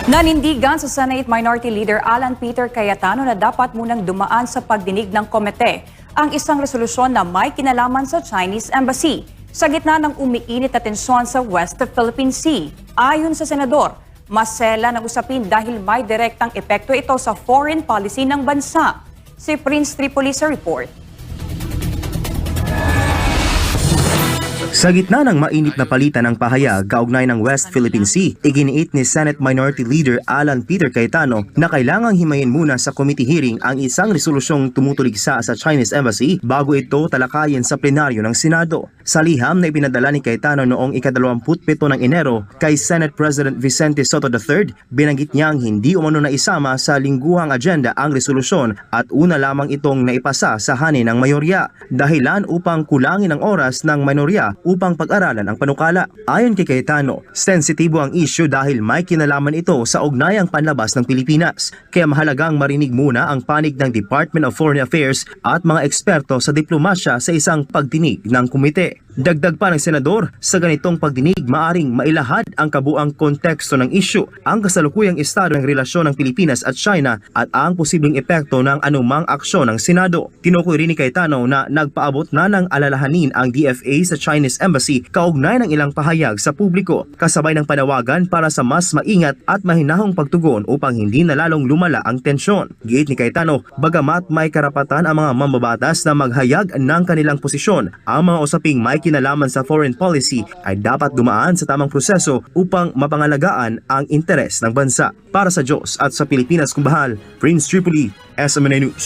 Nanindigan sa Senate Minority Leader Alan Peter Cayetano na dapat munang dumaan sa pagdinig ng komite ang isang resolusyon na may kinalaman sa Chinese Embassy sa gitna ng umiinit na tensyon sa West Philippine Sea. Ayon sa senador, masela ng usapin dahil may direktang epekto ito sa foreign policy ng bansa. Si Prince Tripoli sa report. Sa gitna ng mainit na palitan ng pahayag kaugnay ng West Philippine Sea, iginiit ni Senate Minority Leader Alan Peter Cayetano na kailangang himayin muna sa committee hearing ang isang resolusyong tumutuligsa sa Chinese Embassy bago ito talakayin sa plenaryo ng Senado. Sa liham na ipinadala ni Cayetano noong ika-27 ng Enero kay Senate President Vicente Sotto III, binanggit niyang hindi umano na isama sa lingguhang agenda ang resolusyon at una lamang itong naipasa sa hanin ng mayorya, dahilan upang kulangin ang oras ng mayorya upang pag-aralan ang panukala. Ayon kay Cayetano, sensitibo ang issue dahil may kinalaman ito sa ugnayang panlabas ng Pilipinas. Kaya mahalagang marinig muna ang panig ng Department of Foreign Affairs at mga eksperto sa diplomasya sa isang pagdinig ng komite. Dagdag pa ng senador, sa ganitong pagdinig maaring mailahad ang kabuang konteksto ng issue, ang kasalukuyang estado ng relasyon ng Pilipinas at China at ang posibleng epekto ng anumang aksyon ng Senado. Tinukoy rin ni Cayetano na nagpaabot na ng alalahanin ang DFA sa Chinese Embassy kaugnay ng ilang pahayag sa publiko, kasabay ng panawagan para sa mas maingat at mahinahong pagtugon upang hindi na lalong lumala ang tensyon. Giit ni Cayetano, bagamat may karapatan ang mga mambabatas na maghayag ng kanilang posisyon, ang mga usaping may kinalaman sa foreign policy ay dapat dumaan sa tamang proseso upang mapangalagaan ang interes ng bansa. Para sa Diyos at sa Pilipinas kung bahal, Prince Tripoli, SMNA News.